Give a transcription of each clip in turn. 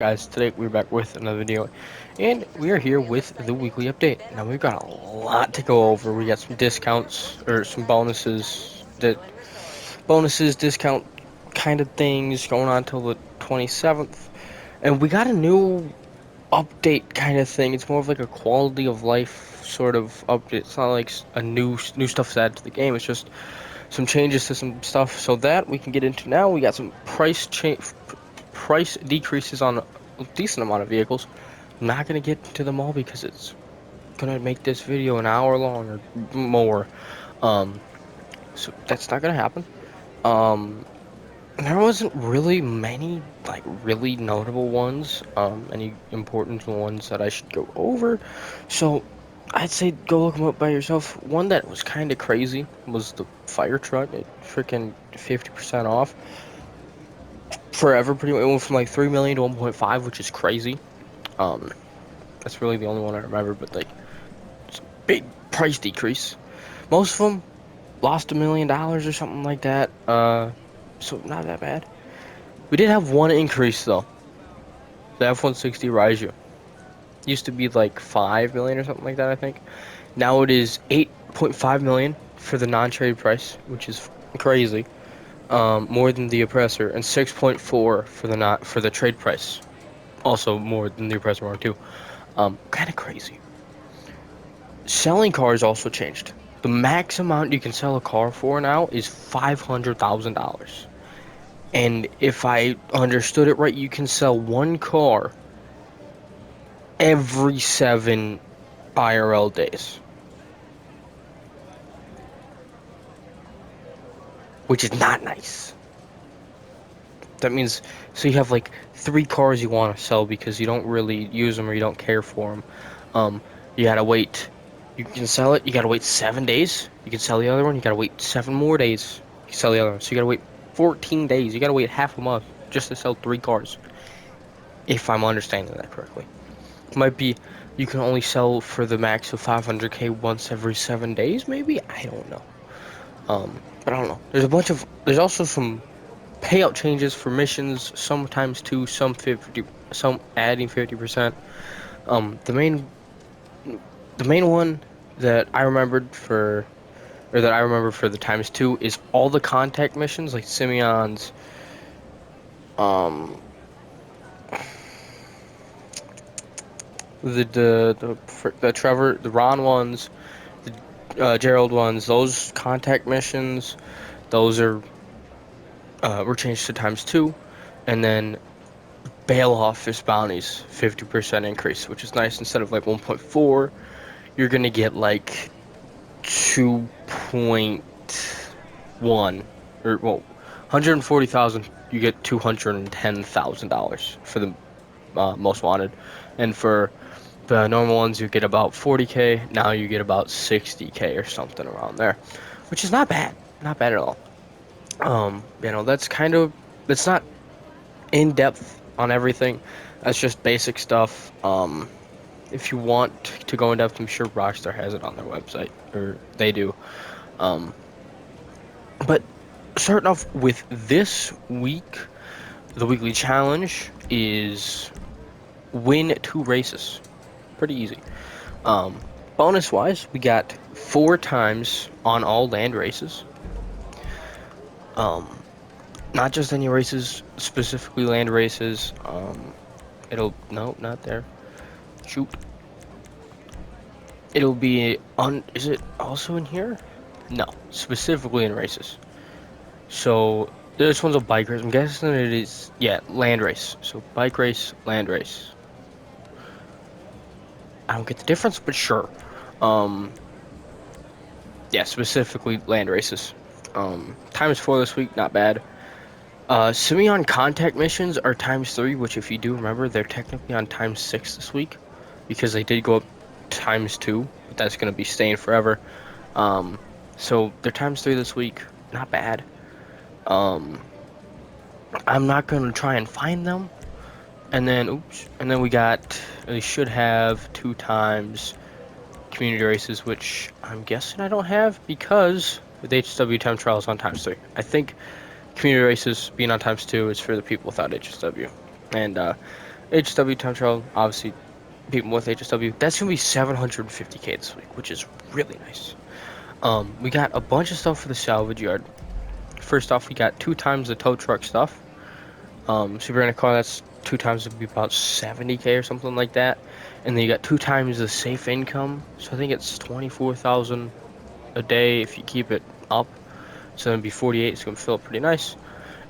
Guys, today we're back with another video, and we are here with the weekly update. Now we've got a lot to go over. We got some discounts or some bonuses, discount kind of things going on till the 27th, and we got a new update kind of thing. It's more of like a quality of life sort of update. It's not like a new stuff added to the game. It's just some changes to some stuff. So that we can get into now. We got some price decreases on a decent amount of vehicles. I'm not gonna get into them all because it's gonna make this video an hour long or more. Um, so that's not gonna happen. Um, there wasn't really many like really notable ones. Any important ones that I should go over. So I'd say go look them up by yourself. One that was kind of crazy was the fire truck. It freaking 50% off forever. Pretty much, it went from like 3 million to 1.5, which is crazy. Um, that's really the only one I remember, but like it's a big price decrease. Most of them lost $1 million or something like that. So not that bad. We did have one increase though. The F-160 Raiju used to be like 5 million or something like that, I think. Now it is 8.5 million for the non-trade price, which is crazy. More than the Oppressor, and 6.4 for the not for the trade price. Also more than the Oppressor Mark II. Kind of crazy. Selling cars also changed. The max amount you can sell a car for now is $500,000. And if I understood it right, you can sell one car every 7 IRL days, which is not nice. That means, so you have like 3 cars you want to sell because you don't really use them or you don't care for them. You gotta wait. You can sell it. You gotta wait 7 days. You can sell the other one. You gotta wait 7 more days. You can sell the other one. So you gotta wait 14 days. You gotta wait half a month just to sell 3 cars. If I'm understanding that correctly, it might be you can only sell for the max of 500k once every 7 days. Maybe I don't know. But I don't know. There's also some payout changes for missions. Sometimes two, some 50, some adding 50%. Um, the main the main one that I remembered for that I remember for the times two is all the contact missions like Simeon's, um, the Trevor, the Ron ones, the Gerald ones. Those contact missions, those are were changed to times two, and then bail office bounties 50% increase, which is nice. Instead of like 1.4, you're gonna get like 2.1 or well 140,000, you get $210,000 for the most wanted, and for the normal ones you get about 40k. Now you get about 60k or something around there, which is not bad at all. That's that's not in depth on everything. That's just basic stuff. If you want to go in depth, I'm sure Rockstar has it on their website, or they do. Um, but starting off with this week, the weekly challenge is win 2 races. Pretty easy. Um, Bonus wise, we got 4 times on all land races. Um, Not just any races, specifically land races. No, not there. Shoot. It'll be on. Is it also in here? No, specifically in races. So this one's a bike race. I'm guessing it is. Yeah, land race. So bike race, land race. I don't get the difference, but sure. Um, yeah, specifically land races. Times 4 this week, not bad. Simeon contact missions are times 3, which if you do remember, they're technically on times 6 this week because they did go up times 2, but that's going to be staying forever. So they're times 3 this week, not bad. Um, I'm not going to try and find them. And then, they should have 2 times community races, which I'm guessing I don't have because with HSW time trials on times 3. I think community races being on times 2 is for the people without HSW. And HW time trial, obviously, people with HSW, that's gonna be 750K this week, which is really nice. We got a bunch of stuff for the salvage yard. First off, we got 2 times the tow truck stuff. So if you're in a car, that's 2 times, it'd be about 70K or something like that. And then you got 2 times the safe income. So I think it's 24,000 a day if you keep it up. So it'd be 48. It's gonna fill up pretty nice.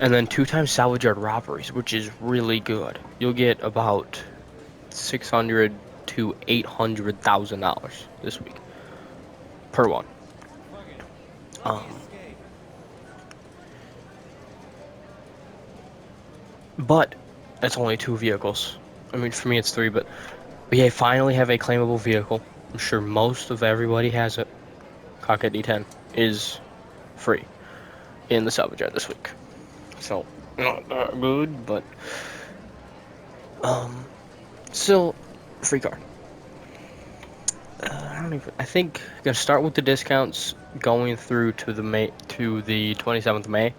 And then 2 times salvage yard robberies, which is really good. You'll get about 600 to $800,000 this week per one. Um, but it's only 2 vehicles. I mean, for me it's 3, but we finally have a claimable vehicle. I'm sure most of everybody has it. Cockhead D10 is free in the salvage yard this week. So, not that good, but still free car. I think I'm gonna start with the discounts going through to the 27th of May.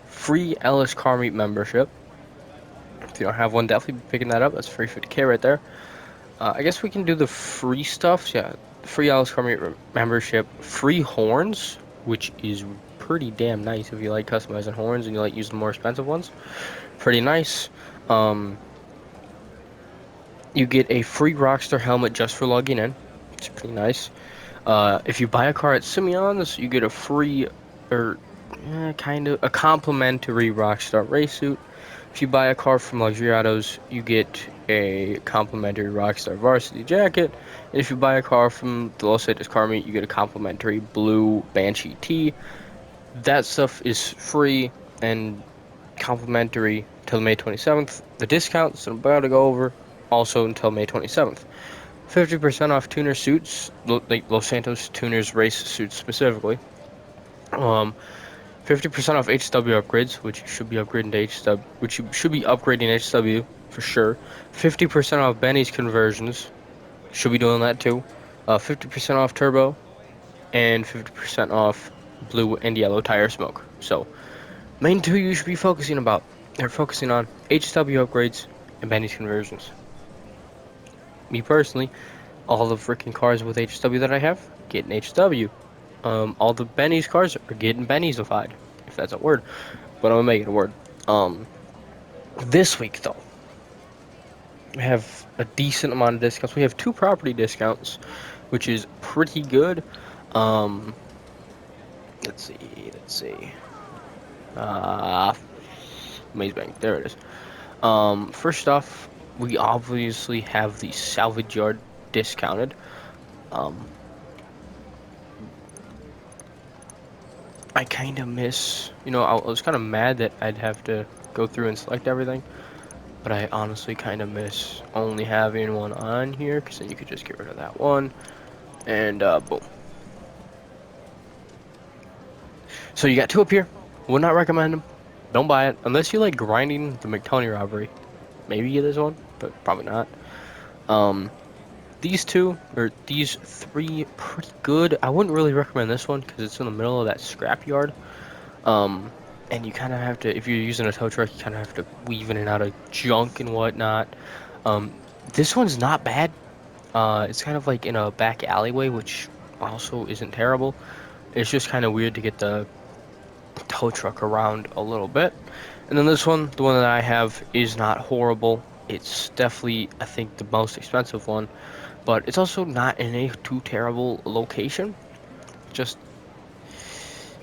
Free Ellis Car Meet membership. If you don't have one, definitely be picking that up. That's free 50K right there. I guess we can do the free stuff. Yeah, free Ellis Car Meet membership. Free horns, which is pretty damn nice if you like customizing horns and you like using more expensive ones. Pretty nice. You get a free Rockstar helmet just for logging in. It's pretty nice. If you buy a car at Simeon's, you get a free, or kind of a complimentary Rockstar race suit. If you buy a car from Luxury Autos, you get a complimentary Rockstar varsity jacket. And if you buy a car from the Los Angeles Car Meet, you get a complimentary blue Banshee tee. That stuff is free and complimentary till May 27th. The discounts I'm about to go over also until May 27th. 50% off tuner suits, like Los Santos tuners race suits specifically. 50% off HW upgrades, which you should be upgrading to HW, which you should be upgrading HW for sure. 50% off Benny's conversions, should be doing that too. 50% off turbo, and 50% off blue and yellow tire smoke. So, main 2 you should be focusing on HW upgrades and Benny's conversions. Me personally, all the freaking cars with HW that I have, getting HW. All the Benny's cars are getting Benny'sified, if that's a word, but I'm gonna make it a word. This week though, we have a decent amount of discounts. We have 2 property discounts, which is pretty good. Let's see. Maze Bank, there it is. First off, we obviously have the salvage yard discounted. I kind of miss, I was kind of mad that I'd have to go through and select everything, but I honestly kind of miss only having one on here, because then you could just get rid of that one, and boom. So you got 2 up here. Would not recommend them. Don't buy it unless you like grinding the McTony robbery. Maybe get this one, but probably not. These 2 or these 3 pretty good. I wouldn't really recommend this one because it's in the middle of that scrap yard. And you kind of have to, if you're using a tow truck, you kind of have to weave in and out of junk and whatnot. This one's not bad. It's kind of like in a back alleyway, which also isn't terrible. It's just kind of weird to get the tow truck around a little bit. And then this one, the one that I have, is not horrible. It's definitely, I think, the most expensive one, but it's also not in a too terrible location. Just,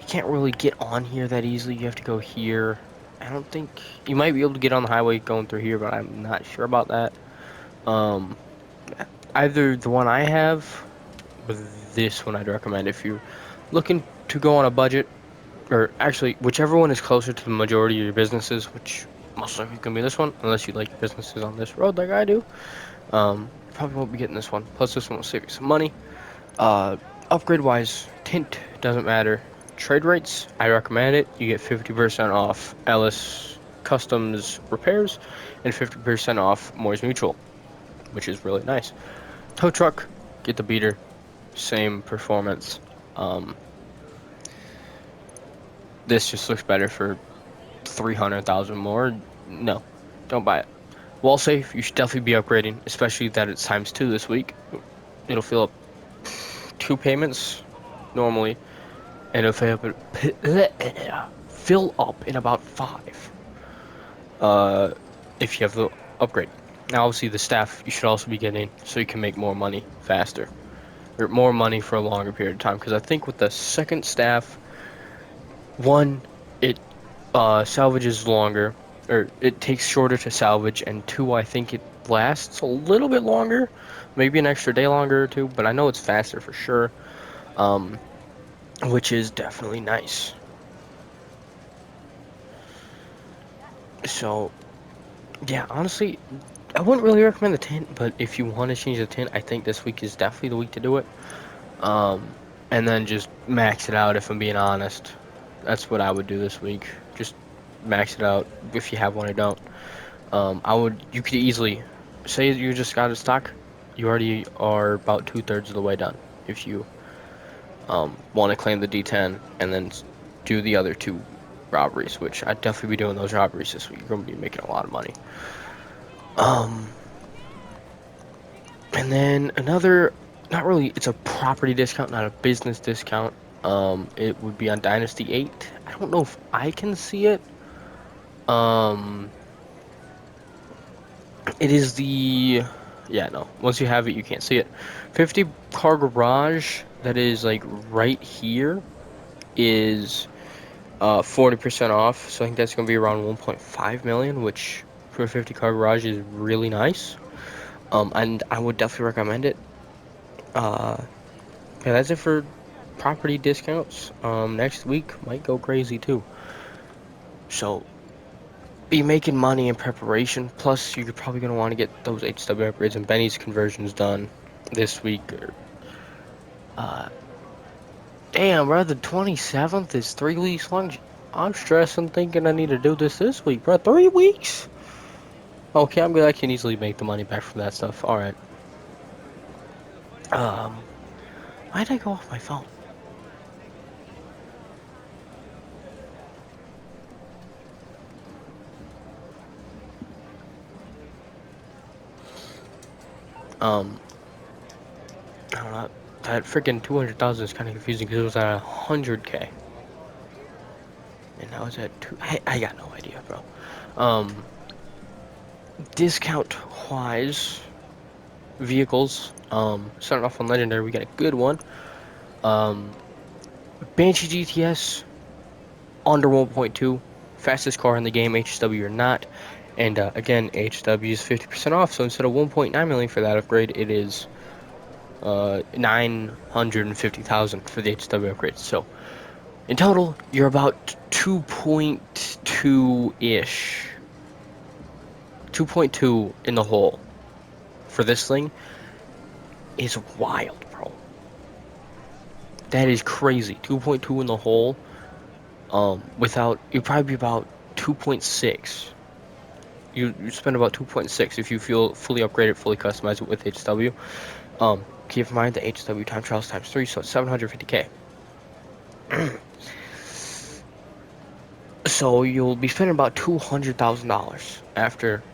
you can't really get on here that easily. You have to go here. I don't think, you might be able to get on the highway going through here, but I'm not sure about that. Either the one I have or this one I'd recommend if you're looking to go on a budget, or actually, whichever one is closer to the majority of your businesses, which most likely going to be this one, unless you like businesses on this road like I do. Probably won't be getting this one. Plus, this one will save you some money. Upgrade-wise, tint doesn't matter. Trade rates, I recommend it. You get 50% off Ellis Customs repairs and 50% off Moyes Mutual, which is really nice. Tow truck, get the beater, same performance. This just looks better for 300,000 more. No, don't buy it. Wall safe, you should definitely be upgrading, especially that it's times 2 this week. It'll fill up 2 payments normally, and it'll fill up in about 5. If you have the upgrade. Now, obviously, the staff you should also be getting so you can make more money faster, or more money for a longer period of time. Because I think with the second staff, one, it salvages longer, or it takes shorter to salvage, and two, I think it lasts a little bit longer, maybe an extra day longer or two, but I know it's faster for sure, which is definitely nice. So, yeah, honestly, I wouldn't really recommend the tint, but if you want to change the tint, I think this week is definitely the week to do it. And then just max it out, if I'm being honest. That's what I would do this week. Just max it out if you have one or don't. You could easily say you just got a stock. You already are about 2/3 of the way done. If you want to claim the D10 and then do the other 2 robberies, which I'd definitely be doing those robberies this week. You're gonna be making a lot of money. And then another, not really, it's a property discount, not a business discount. It would be on Dynasty 8. I don't know if I can see it. It is the, yeah, no. Once you have it, you can't see it. 50 car garage that is like right here is 40% off. So I think that's gonna be around 1.5 million, which for a 50 car garage is really nice. And I would definitely recommend it. Yeah, that's it for property discounts. Next week might go crazy too. So be making money in preparation. Plus, you're probably gonna want to get those HW upgrades and Benny's conversions done this week. Damn, bro, the 27th is 3 weeks long. I'm stressing, thinking I need to do this week, bro. 3 weeks? Okay, I'm good. I can easily make the money back from that stuff. All right. Why'd I go off my phone? I don't know. That freaking 200,000 is kind of confusing because it was at 100K. And now it's at 2. I got no idea, bro. Discount wise, vehicles. Starting off on Legendary, we got a good one. Banshee GTS, under 1.2. Fastest car in the game, HW or not. And again, HW is 50% off, so instead of 1.9 million for that upgrade, it is 950,000 for the HW upgrade. So in total, you're about 2.2-ish. 2.2 in the hole for this thing is wild, bro. That is crazy. 2.2 in the hole. Without, you'd probably be about 2.6. You spend about 2.6 if you feel fully upgraded, fully customized with HW. Keep in mind the HW time trials times 3, so it's 750K. So you'll be spending about $200,000 after.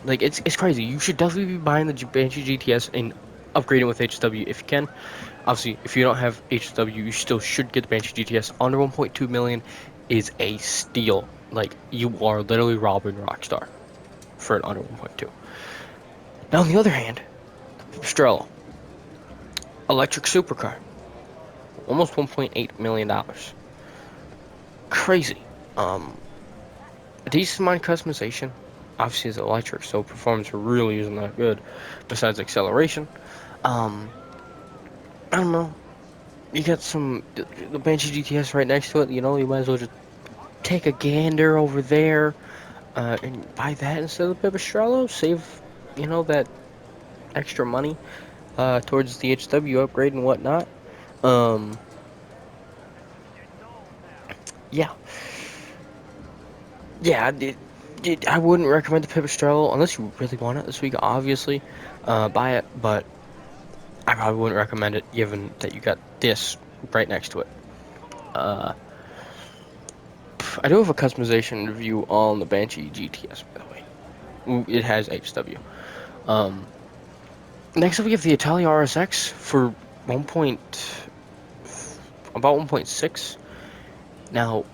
Like, it's crazy. You should definitely be buying the Banshee GTS and upgrading with HW if you can. Obviously, if you don't have HW, you still should get the Banshee GTS. Under 1.2 million is a steal. Like, you are literally robbing Rockstar for an under 1.2. Now, on the other hand, Pipistrello, electric supercar, almost $1.8 million. Crazy. A decent amount of customization. Obviously, it's electric, so performance really isn't that good. Besides acceleration, I don't know. You got the Banshee GTS right next to it. You know, you might as well just take a gander over there and buy that instead of the Pipistrello. Save, that extra money towards the HW upgrade and whatnot. Yeah, yeah. I wouldn't recommend the Pipistrello unless you really want it this week. Obviously, buy it, but I probably wouldn't recommend it given that you got this right next to it. I do have a customization review on the Banshee GTS, by the way. It has HW. Um, Next up we have the Italia RSX for 1 point, about 1.6. Now,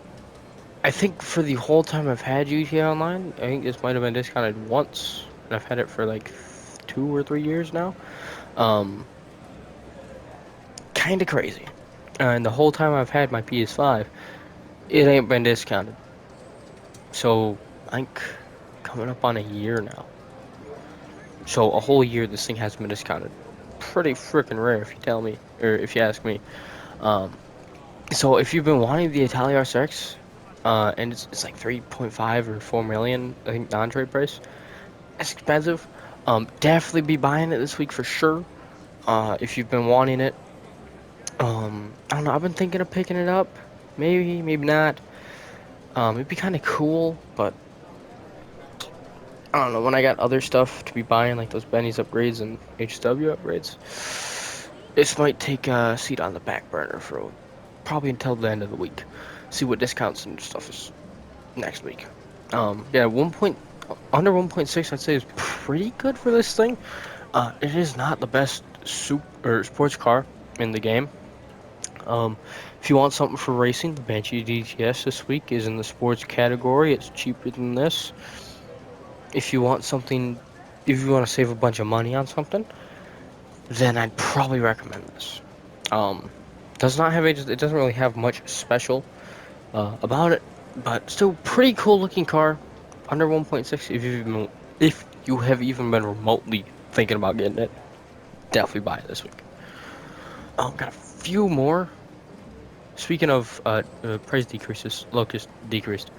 I think for the whole time I've had GTA Online, I think this might have been discounted once, and I've had it for like 2 or 3 years now. Um, Kind of crazy. And the whole time I've had my PS5, it ain't been discounted. So I think coming up on a year now. So a whole year this thing hasn't been discounted. Pretty freaking rare if you tell me, or if you ask me. Um, so if you've been wanting the Italia RSX, and it's like 3.5 or 4 million, I think non-trade price. It's expensive. Definitely be buying it this week for sure. If you've been wanting it. I don't know. I've been thinking of picking it up. Maybe, maybe not. It'd be kind of cool, but I don't know. When I got other stuff to be buying, like those Benny's upgrades and HW upgrades, this might take a seat on the back burner for probably until the end of the week. See what discounts and stuff is next week. Yeah, under 1.6, I'd say is pretty good for this thing. It is not the best sports car in the game. If you want something for racing, the Banshee DTS this week is in the sports category. It's cheaper than this. If you want something, if you want to save a bunch of money on something, then I'd probably recommend this. Um, does not have it doesn't really have much special about it, but still pretty cool looking car. Under 1.6, if you have even been remotely thinking about getting it, definitely buy it this week. Got a few more. Speaking of price decreases, Locust decreased.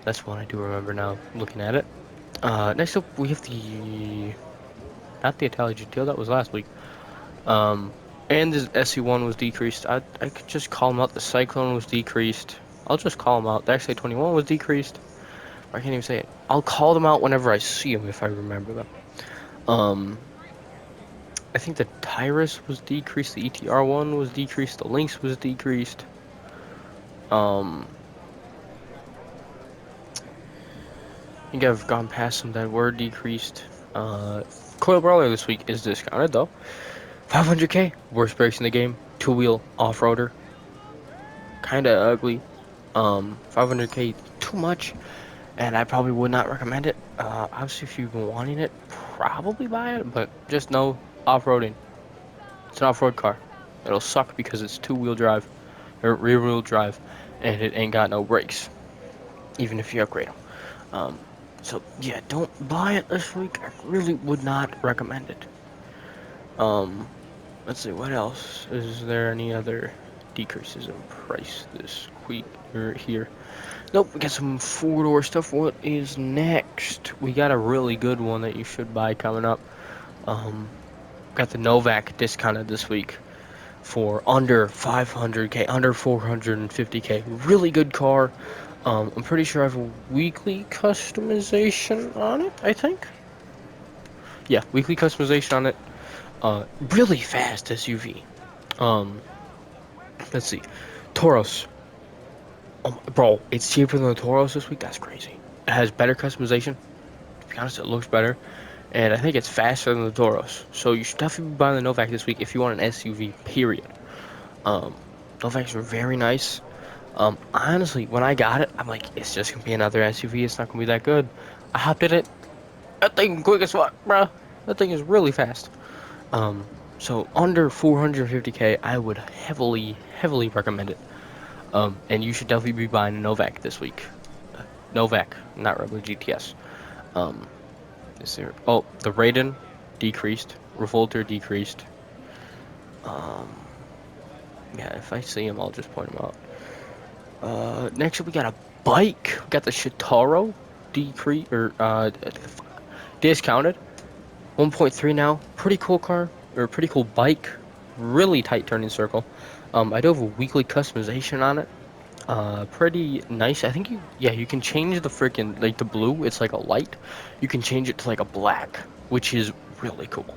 That's one I do remember now looking at it. Next up, we have not the Italia GTO, that was last week. And the SC1 was decreased. I could just call them out. The Cyclone was decreased. I'll just call them out. The XA21 was decreased. I can't even say it. I'll call them out whenever I see them if I remember them. I think the Tyrus was decreased. The ETR1 was decreased. The Lynx was decreased. I think I've gone past some that were decreased. Coil Brawler this week is discounted though. 500k, worst brakes in the game. Two-wheel off-roader. Kinda ugly. 500k too much, and I probably would not recommend it. Obviously, if you've been wanting it, probably buy it, but just know off-roading. It's an off-road car. It'll suck because it's two-wheel drive, or rear-wheel drive, and it ain't got no brakes, even if you upgrade them. So yeah, don't buy it this week. I really would not recommend it. Let's see, what else? Is there any other decreases in price this week or here? Nope, we got some four-door stuff. What is next? We got a really good one that you should buy coming up. Got the Novak discounted this week for under 500k, under 450k. Really good car. I'm pretty sure I have a weekly customization on it, I think. Yeah, weekly customization on it. Really fast SUV. Let's see. Tauros. Bro, it's cheaper than the Tauros this week. That's crazy. It has better customization. To be honest, it looks better. And I think it's faster than the Tauros. So you should definitely be buying the Novak this week if you want an SUV, period. Novaks are very nice. Honestly, when I got it, I'm like, it's just gonna be another SUV. It's not gonna be that good. I hopped in it. That thing quick as fuck, bro. That thing is really fast. So under 450k, I would heavily, heavily recommend it. And you should definitely be buying a Novak this week. Novak, not regular GTS. Is there? Oh, the Raiden decreased. Revolter decreased. Yeah, if I see him, I'll just point him out. Next up, we got a bike. We got the Shitaro discounted. 1.3 now. Pretty cool car, or pretty cool bike. Really tight turning circle. I do have a weekly customization on it. Pretty nice. I think you can change the freaking, like the blue, it's like a light. You can change it to like a black, which is really cool.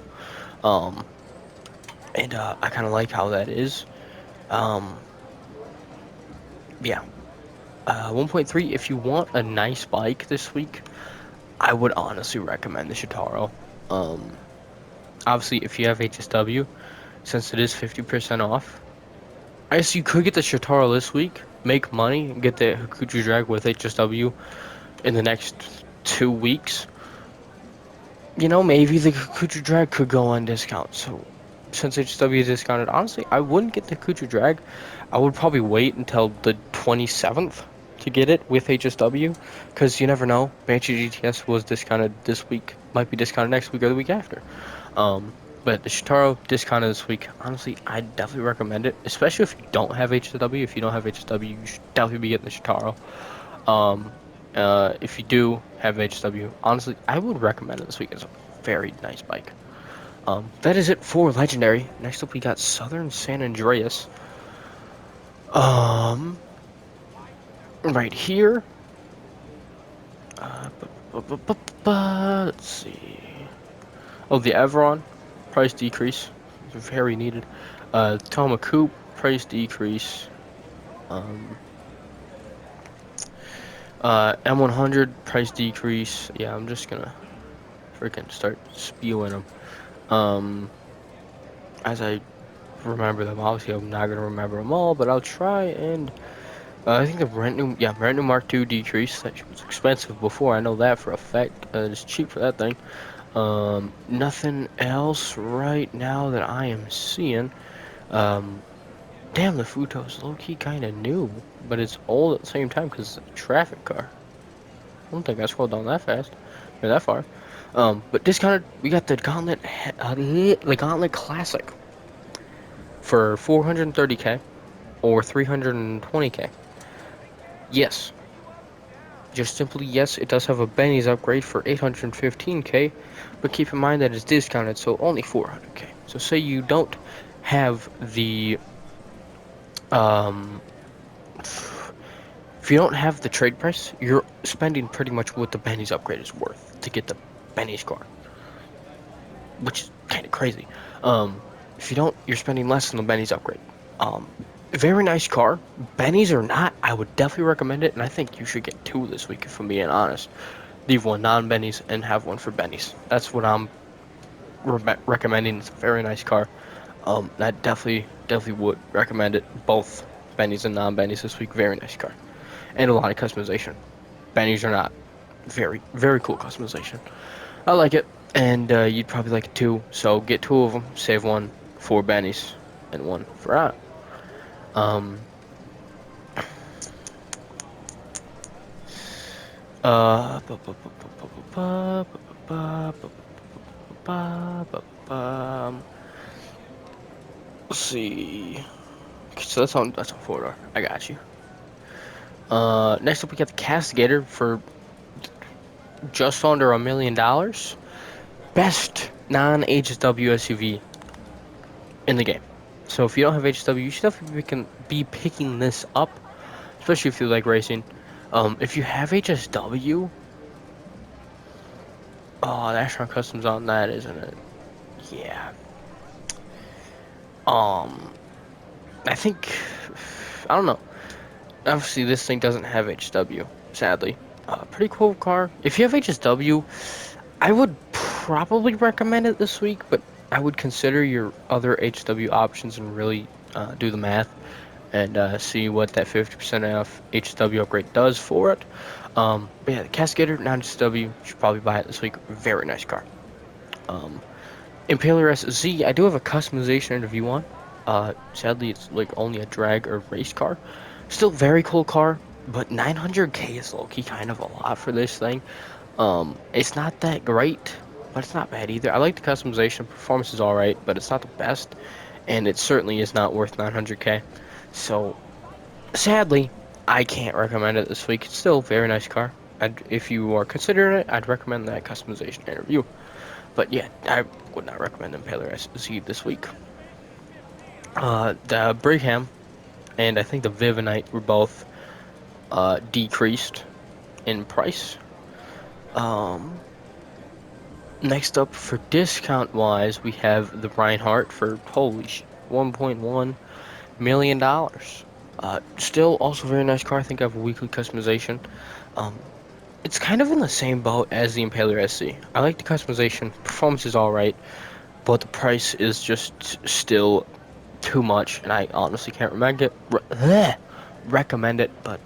And I kind of like how that is. Yeah. 1.3, if you want a nice bike this week, I would honestly recommend the Shitaro. Um, Obviously, if you have HSW, since it is 50% off, I guess you could get the Shitaro this week, make money, and get the Hakuchu Drag with HSW in the next 2 weeks. Maybe the Hakuchu Drag could go on discount. So, since HSW is discounted, honestly, I wouldn't get the Hakuchu Drag. I would probably wait until the 27th to get it with HSW, because you never know. Banshee GTS was discounted this week, might be discounted next week or the week after. But the Shitaro discounted this week. Honestly, I definitely recommend it, especially if you don't have HSW. If you don't have HSW, you should definitely be getting the Shitaro. Um, if you do have HSW, honestly, I would recommend it this week. It's a very nice bike. That is it for Legendary. Next up, we got Southern San Andreas. Right here. Let's see. Oh, the Evron price decrease, very needed. Toma Coupe price decrease. M100 price decrease. Yeah, I'm just gonna freaking start spewing them. As I remember them. Obviously, I'm not gonna remember them all, but I'll try. And I think the brand new Mark II decrease. That was expensive before. I know that for a fact. It's cheap for that thing. Nothing else right now that I am seeing. Damn, the Futo's low-key kind of new, but it's old at the same time because it's a traffic car. I don't think I scrolled down that fast, or that far. But discounted, we got the Gauntlet Classic for 430k or 320k. Yes, just simply yes, it does have a Benny's upgrade for 815k, but keep in mind that it's discounted, so only 400k. So say you don't have the um if you don't have the trade price, you're spending pretty much what the Benny's upgrade is worth to get the Benny's car, which is kind of crazy. If you don't, you're spending less than the Benny's upgrade. Very nice car. Benny's or not, I would definitely recommend it, and I think you should get two this week, if I'm being honest. Leave one non-Benny's and have one for Benny's. That's what I'm recommending. It's a very nice car. I definitely would recommend it. Both Benny's and non-Benny's this week. Very nice car. And a lot of customization. Benny's or not, very cool customization. I like it, and you'd probably like it too. So get two of them, save one for Benny's and one for out. Um. Let's see. So that's on 4-door. I got you. Next up we got the Castigator for just under $1 million. Best non-HSW SUV in the game. So if you don't have HSW, you should definitely be picking this up, especially if you like racing. If you have HSW, oh, the Astron Customs on that, isn't it? Yeah. I think, I don't know. Obviously, this thing doesn't have HSW, sadly. Pretty cool car. If you have HSW, I would probably recommend it this week, but I would consider your other HSW options and really do the math and see what that 50% off HSW upgrade does for it. But yeah, the Cascade non-HSW, you should probably buy it this week. Very nice car. Impaler SZ, I do have a customization interview on. Sadly, it's like only a drag or race car. Still very cool car, but 900k is low-key kind of a lot for this thing. It's not that great, but it's not bad either. I like the customization. Performance is alright, but it's not the best, and it certainly is not worth 900k. So, sadly, I can't recommend it this week. It's still a very nice car. If you are considering it, I'd recommend that customization interview. But yeah, I would not recommend Impaler SZ this week. The Brigham and I think the Vivinite were both decreased in price. Next up, for discount wise, we have the Reinhardt for holy $1.1 million. Still also very nice car. I think I have a weekly customization. It's kind of in the same boat as the Impaler SC. I like the customization. Performance is alright, but the price is just still too much, and I honestly can't recommend it. But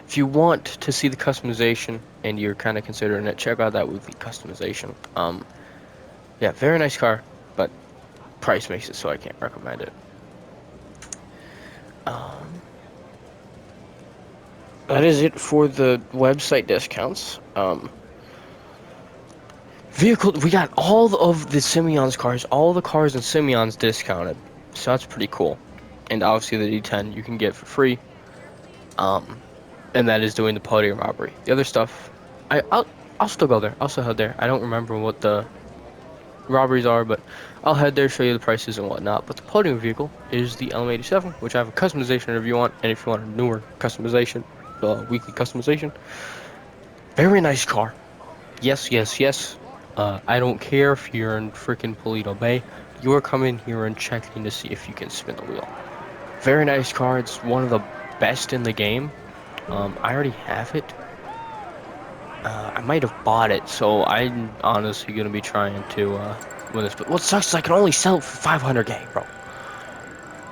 if you want to see the customization and you're kind of considering it, check out that weekly customization. Yeah, very nice car, but price makes it so I can't recommend it. That is it for the website discounts. Vehicle, we got all of the Simeon's cars, all the cars in Simeon's discounted, so that's pretty cool. And obviously the D10 you can get for free. And that is doing the podium robbery. The other stuff, I'll still go there. I'll still head there. I don't remember what the robberies are, but I'll head there, show you the prices and whatnot. But the podium vehicle is the LM87, which I have a customization review on, and if you want a newer customization, weekly customization, very nice car. Yes, yes, yes. I don't care if you're in freaking Paleto Bay. You're coming here and checking to see if you can spin the wheel. Very nice car. It's one of the best in the game. I already have it. I might have bought it, so I'm honestly gonna be trying to win this. But what sucks is I can only sell it for 500k, bro.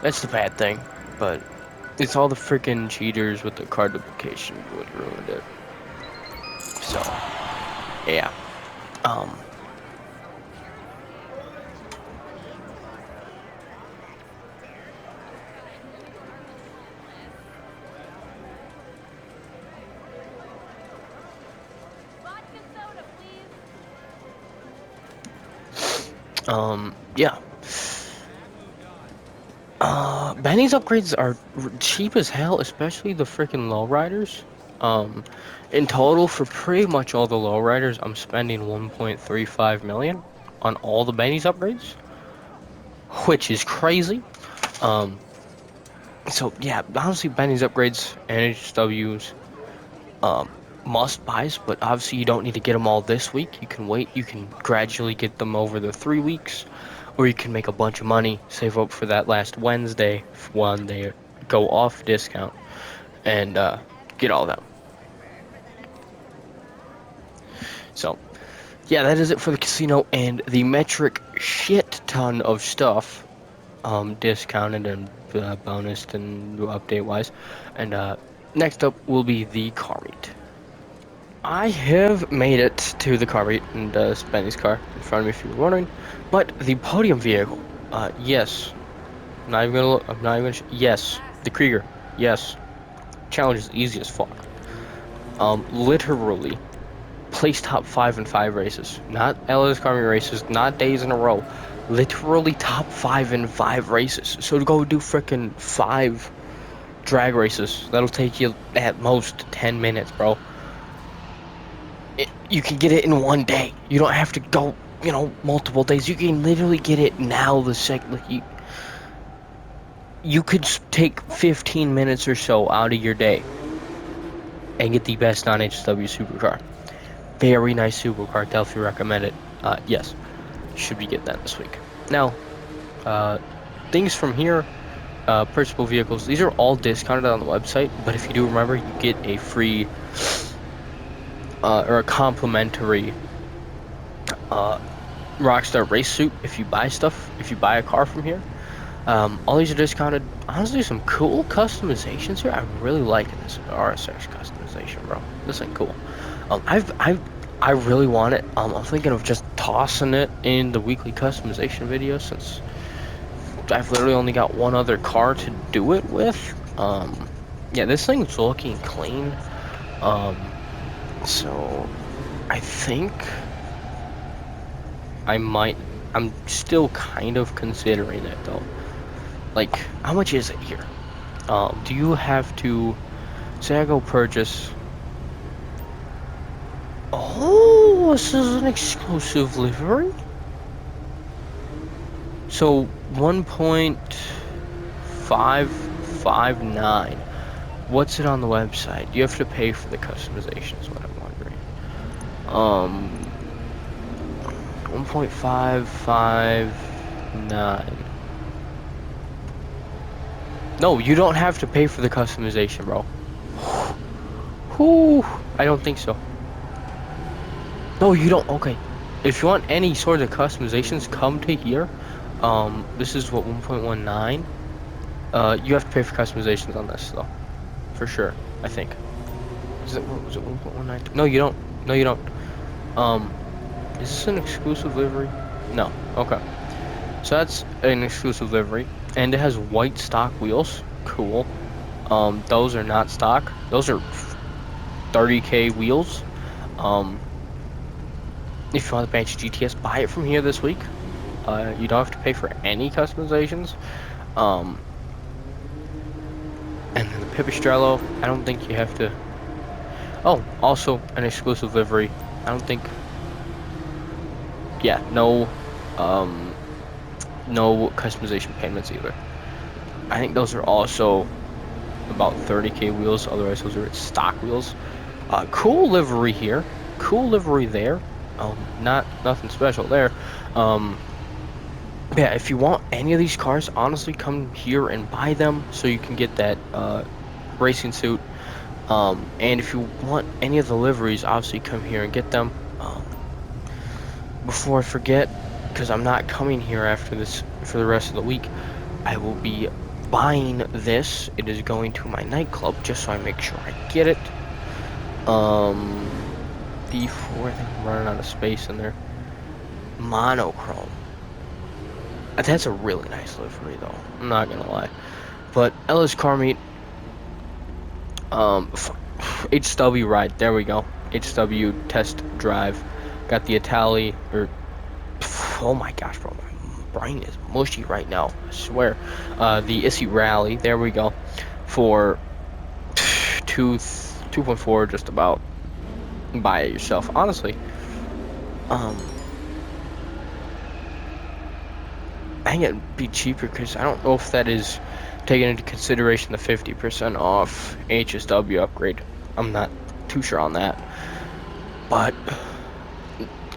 That's the bad thing. But it's all the freaking cheaters with the card duplication what ruined it. So yeah. Um. Yeah. Benny's upgrades are cheap as hell, especially the freaking lowriders. In total, for pretty much all the lowriders, I'm spending 1.35 million on all the Benny's upgrades, which is crazy. So yeah, honestly, Benny's upgrades and HWs, must buys, but obviously you don't need to get them all this week. You can wait. You can gradually get them over the 3 weeks, or you can make a bunch of money, save up for that last Wednesday when they go off discount, and get all them. So yeah, that is it for the casino and the metric shit ton of stuff, discounted and bonused and update wise. And next up will be the car meet. I have made it to the car meet and Benny's car in front of me if you were wondering. But the podium vehicle, yes. I'm not even gonna look. I'm not even. Yes, the Krieger. Yes, challenge is easy as fuck. Literally, place top 5 in 5 races, not LS car meet races, not days in a row. Literally top 5 in 5 races. So to go do frickin' 5 drag races, that'll take you at most 10 minutes, bro. You can get it in one day. You don't have to go, multiple days. You can literally get it now. You could take 15 minutes or so out of your day and get the best non-HW supercar. Very nice supercar. Definitely recommend it. Yes, you should be getting that this week. Now, things from here, purchasable vehicles. These are all discounted on the website, but if you do remember, you get a free or a complimentary Rockstar race suit if you buy stuff. If you buy a car from here, all these are discounted. Honestly, some cool customizations here. I'm really liking this RSX customization, bro. This ain't cool. I really want it. I'm thinking of just tossing it in the weekly customization video since I've literally only got one other car to do it with. Yeah, this thing's looking clean. So I think I'm still kind of considering it though. Like, how much is it here? Do you have to say I go purchase? Oh, this is an exclusive livery. So 1.559. What's it on the website? You have to pay for the customization is what I'm wondering. 1.559. No, you don't have to pay for the customization, bro. Whew. I don't think so. No, you don't. Okay. If you want any sort of customizations, come to here. This is what 1.19. You have to pay for customizations on this though, for sure. I think. Is it what was it 1.19? No, you don't. No, you don't. Um, is this an exclusive livery? No. Okay. So that's an exclusive livery, and it has white stock wheels. Cool. Those are not stock. Those are 30K wheels. Um, if you want the Banshee GTS, buy it from here this week. You don't have to pay for any customizations. Um, and then the Pipistrello, I don't think you have to. Oh, also an exclusive livery. I don't think. Yeah, um, no customization payments either. I think those are also about 30K wheels. Otherwise, those are stock wheels. Cool livery here. Cool livery there. Not nothing special there. Um, yeah, if you want any of these cars, honestly, come here and buy them so you can get that racing suit. And if you want any of the liveries, obviously come here and get them. Before I forget, because I'm not coming here after this for the rest of the week, I will be buying this. It is going to my nightclub just so I make sure I get it. Before I think I'm running out of space in there. Monochrome. That's a really nice livery though. I'm not gonna lie. But Ellis Car Meet, HW ride. There we go. HW test drive. Got the Itali, or oh my gosh, bro, my brain is mushy right now. I swear. The Issy Rally. There we go. For 2.4, just about. Buy it yourself. Honestly, I think it'd be cheaper because I don't know if that is taking into consideration the 50% off HSW upgrade. I'm not too sure on that, but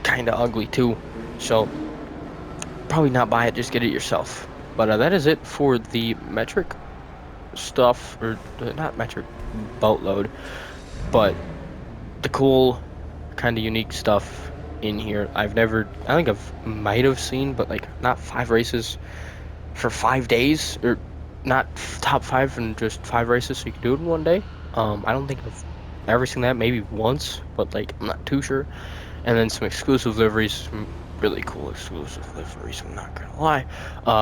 kind of ugly too. So probably not buy it, just get it yourself. But that is it for the metric stuff, or not metric, boatload, but the cool kind of unique stuff in here. I think I've might have seen, but like not 5 races for 5 days, or not top 5 and just 5 races so you can do it in one day. I don't think I've ever seen that, maybe once, but like I'm not too sure. And then some exclusive liveries, some really cool exclusive liveries, I'm not gonna lie,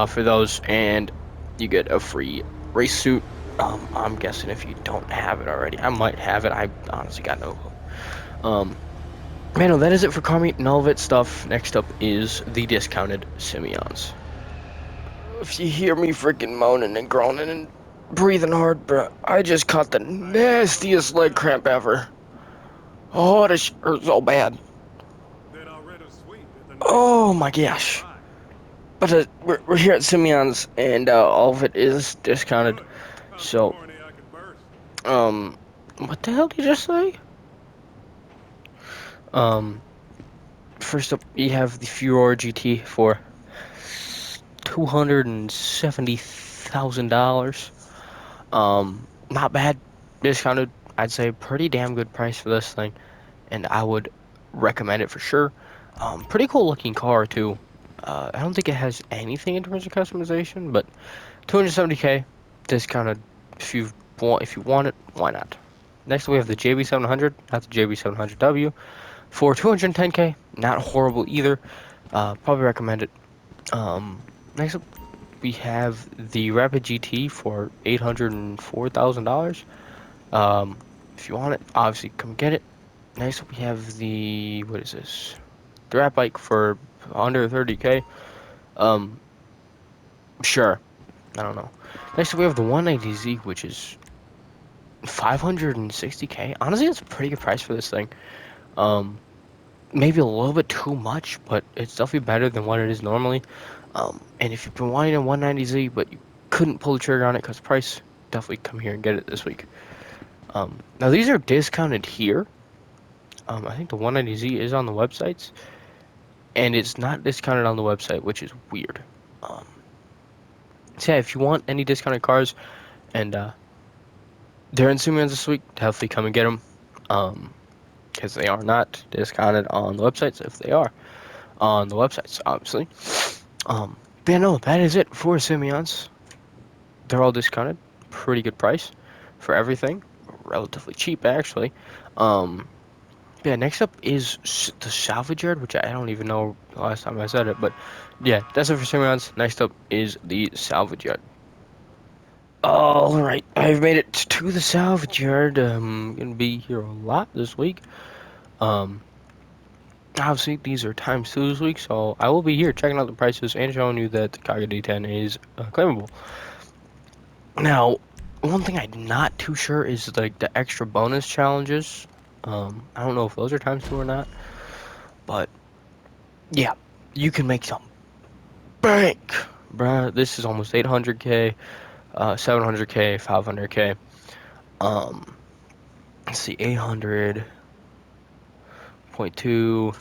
for those, and you get a free race suit. I'm guessing if you don't have it already, I might have it. I honestly got no clue. Man, no, that is it for Car Meet and all of its stuff. Next up is the discounted Simeons. If you hear me freaking moaning and groaning and breathing hard, bro, I just caught the nastiest leg cramp ever. Oh, this hurts so bad. Oh my gosh. But we're here at Simeon's, and all of it is discounted. So, what the hell did you just say? First up, we have the Furor GT for $270,000. Not bad, discounted. I'd say pretty damn good price for this thing, and I would recommend it for sure. Pretty cool looking car too. I don't think it has anything in terms of customization, but 270K discounted. If you want it, why not? Next we have the JB700, not the JB700W, for 210K. Not horrible either. Probably recommend it. Next up we have the Rapid GT for $804,000. If you want it, obviously come get it. Next up we have the, what is this? The Rat Bike for under 30K. Sure. I don't know. Next up we have the 190Z, which is 560K. Honestly, that's a pretty good price for this thing. Maybe a little bit too much, but it's definitely better than what it is normally. And if you've been wanting a 190Z, but you couldn't pull the trigger on it because of price, definitely come here and get it this week. Now these are discounted here. I think the 190Z is on the websites, and it's not discounted on the website, which is weird. So yeah, if you want any discounted cars, and they're in Simeon's this week, definitely come and get them. because they are not discounted on the websites. If they are on the websites, obviously. But yeah, no, that is it for Simeons. They're all discounted, pretty good price for everything, relatively cheap actually. Yeah, next up is the salvage yard, which I don't even know the last time I said it, but yeah, that's it for Simeons. Next up is the salvage yard. All right, I've made it to the salvage yard. Gonna be here a lot this week. Um, Obviously these are times 2 this week, so I will be here checking out the prices and showing you that the Kaga D10 is claimable. Now, one thing I'm not too sure is like the extra bonus challenges. I don't know if those are times 2 or not, but yeah, you can make some bank, bruh. This is almost 800k, 700k, 500k. Let's see, 800.2.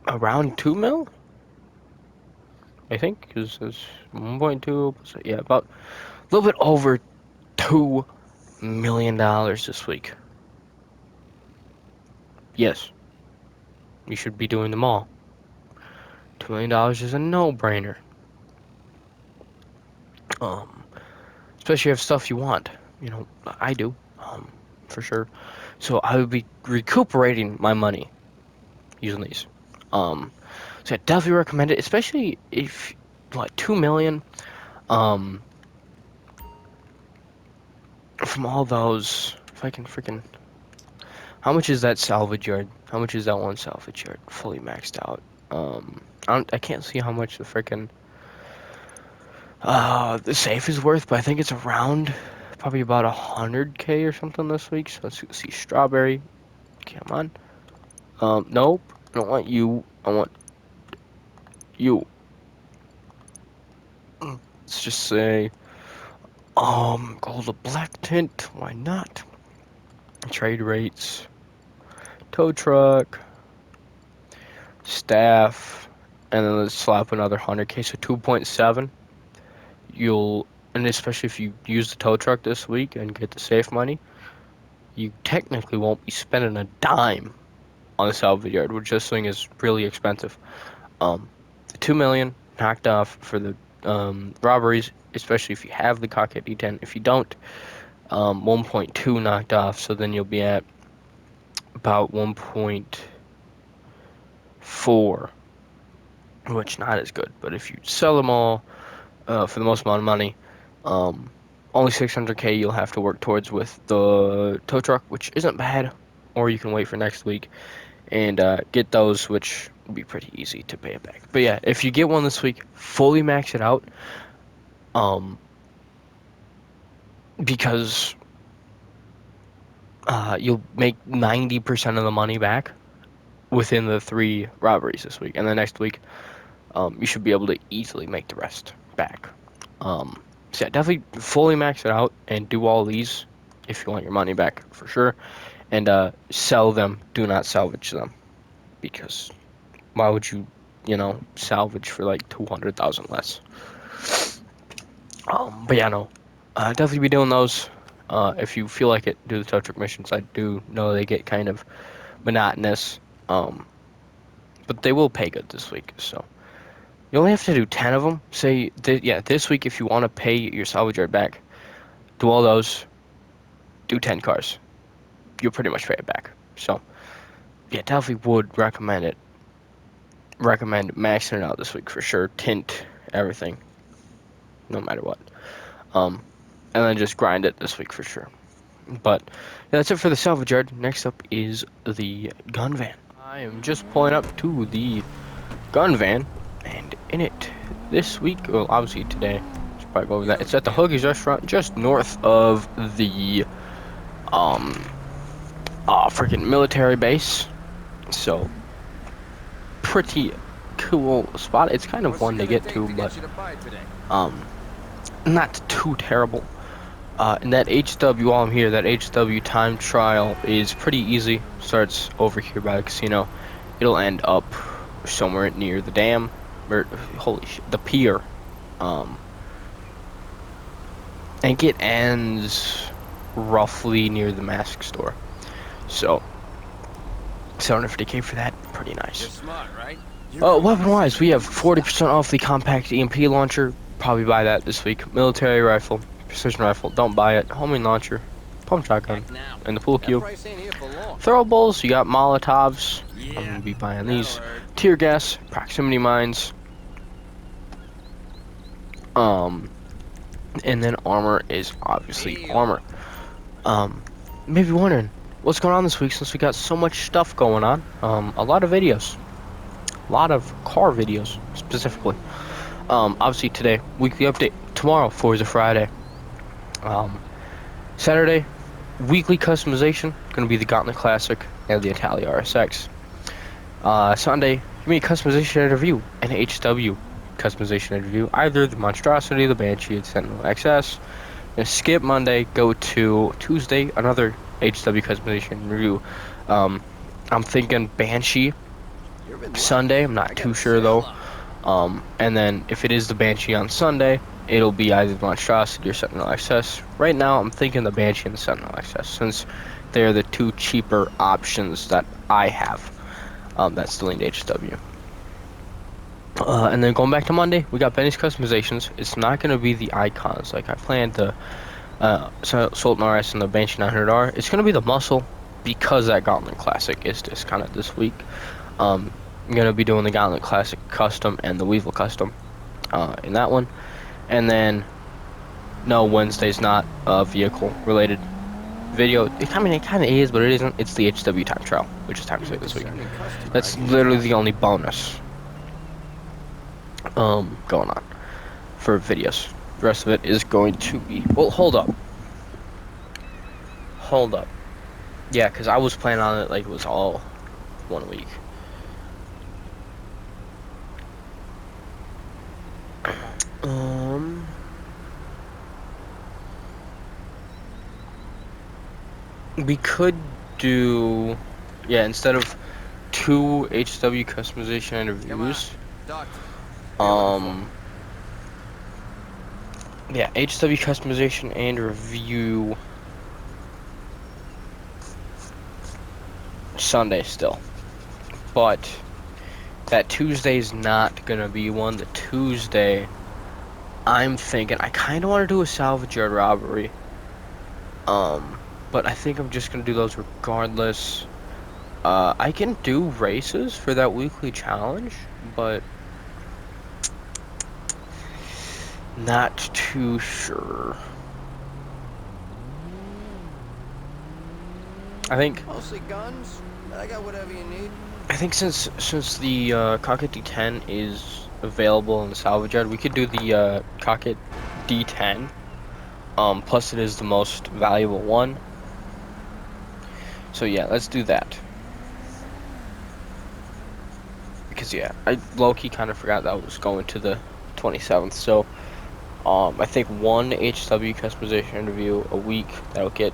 Around 2 mil, I think, because it's 1.2. Yeah, about a little bit over $2 million this week. Yes, you should be doing them all. $2 million is a no-brainer. Especially if stuff you want. You know, I do, for sure. So I would be recuperating my money using these. So I definitely recommend it, especially if, what, 2 million, from all those, if I can freaking, how much is that salvage yard? How much is that one salvage yard fully maxed out? I can't see how much the freaking, the safe is worth, but I think it's around probably about 100k or something this week. So let's see, strawberry, come on. Nope, I don't want you, I want you. Let's just say, gold a black tint, why not? Trade rates, tow truck, staff, and then let's slap another 100k, so 2.7. And especially if you use the tow truck this week and get the safe money, you technically won't be spending a dime on the salvage yard, which this thing is really expensive. 2 million knocked off for the robberies, especially if you have the Cockhead D10. If you don't, 1.2 knocked off, so then you'll be at about 1.4, which not as good. But if you sell them all for the most amount of money, only 600k you'll have to work towards with the tow truck, which isn't bad. Or you can wait for next week and get those, which will be pretty easy to pay it back. But yeah, if you get one this week, fully max it out, because you'll make 90% of the money back within the 3 robberies this week, and the next week, you should be able to easily make the rest back. So yeah, definitely fully max it out and do all these if you want your money back for sure, and sell them. Do not salvage them, because why would you, salvage for like 200,000 less? But yeah, no, definitely be doing those. If you feel like it, do the tow truck missions. I do know they get kind of monotonous, but they will pay good this week. So you only have to do 10 of them. Say, this week if you want to pay your salvage yard back, do all those. Do 10 cars. You'll pretty much pay it back. So yeah, definitely would recommend it. Recommend maxing it out this week for sure. Tint everything, no matter what. And then just grind it this week for sure. But yeah, that's it for the salvage yard. Next up is the gun van. I am just pulling up to the gun van, and in it this week, well, obviously today, should probably go over that. It's at the Hoagie's restaurant, just north of the freaking military base. So pretty cool spot. It's kind of one to get to, but not too terrible. And that HW, while I'm here, that HW time trial is pretty easy. Starts over here by the casino. It'll end up somewhere near the dam, or holy shit, the pier. I think it ends roughly near the mask store. So, 750K for that, pretty nice. You're smart, right? Weapon-wise, we have 40% off the compact EMP launcher. Probably buy that this week. Military rifle, precision rifle, don't buy it. Homing launcher, pump shotgun, and the pool cue. Throwables, you got Molotovs. I'm gonna be buying these. Tear gas, proximity mines. And then armor is obviously armor. Maybe wondering what's going on this week since we got so much stuff going on. A lot of videos. A lot of car videos, specifically. Obviously today, weekly update. Tomorrow, Forza Friday. Saturday, weekly customization. Gonna be the Gauntlet Classic and the Italia RSX. Sunday, give me a customization and review. An HW customization and review. Either the Monstrosity, the Banshee, and Sentinel XS. Gonna skip Monday, go to Tuesday, another HW customization review. I'm thinking Banshee. Sunday, I'm not too sure though. And then if it is the Banshee on Sunday, it'll be either the Monstrosity or Sentinel XS. Right now, I'm thinking the Banshee and the Sentinel XS since they're the two cheaper options that I have. That's the linked HW. And then going back to Monday, we got Benny's customizations. It's not going to be the icons like I planned, the Sultan RS and the Banshee 900R. It's going to be the muscle because that Gauntlet Classic is discounted this week. I'm going to be doing the Gauntlet Classic custom and the Weevil custom in that one. And then, no, Wednesday's not a vehicle related video. It kind of is, but it isn't. It's the HW time trial, which is time to say this week. That's literally the only bonus going on for videos. The rest of it is going to be, well, hold up, yeah, because I was planning on it like it was all 1 week. We could do, yeah, instead of 2 HW customization interviews, yeah, HW customization and review Sunday still, but that Tuesday's not gonna be one. The Tuesday, I'm thinking I kind of want to do a salvage yard robbery, but I think I'm just gonna do those regardless. I can do races for that weekly challenge, but not too sure. I think mostly guns, but I got whatever you need. I think since the Cockett D10 is available in the salvage yard, we could do the Cockett D10. Plus it is the most valuable one. So yeah, let's do that. Because yeah, I low-key kind of forgot that was going to the 27th. So I think one HW customization interview a week. That'll get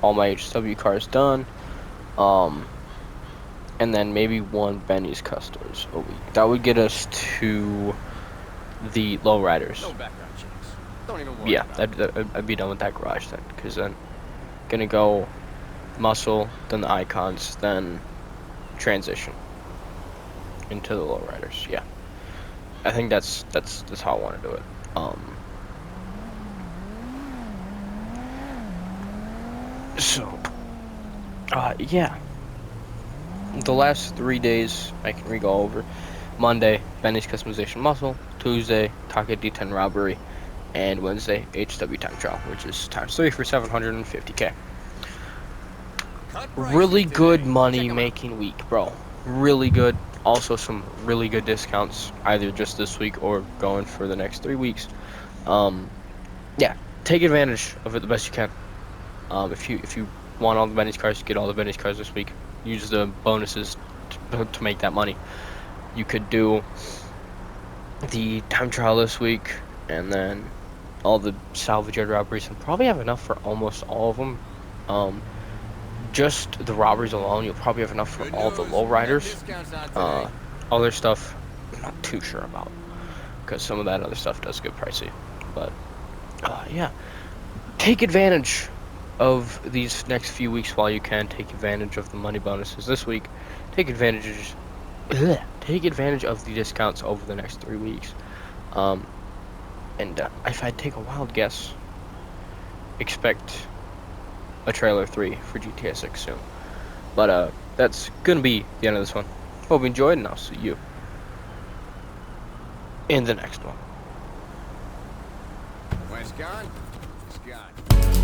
all my HW cars done. And then maybe one Benny's Customs a week. That would get us to the lowriders. No background checks. Don't even worry. Yeah, I'd be done with that garage then, because then gonna go muscle, then the icons, then transition into the lowriders. Yeah, I think that's how I want to do it. Yeah. The last 3 days I can re-go over. Monday, Benny's customization muscle. Tuesday, Cockett D10 robbery. And Wednesday, HW time trial, which is times 3 for 750K. Really good money making week, bro. Really good. Also some really good discounts, either just this week or going for the next 3 weeks. Yeah, take advantage of it the best you can. If you want all the Benny's cars, get all the Benny's cars this week. Use the bonuses to make that money. You could do the time trial this week, and then all the salvage yard robberies, and probably have enough for almost all of them. Just the robberies alone, you'll probably have enough for Good all the news. We got lowriders. discounts on today. Other stuff, I'm not too sure about, because some of that other stuff does get pricey. But yeah, take advantage of these next few weeks while you can. Take advantage of the money bonuses this week. Take advantage of the discounts over the next 3 weeks. And if I take a wild guess, expect a trailer 3 for GTA 6 soon. But that's gonna be the end of this one. Hope you enjoyed, and I'll see you in the next one. When it's gone, it's gone.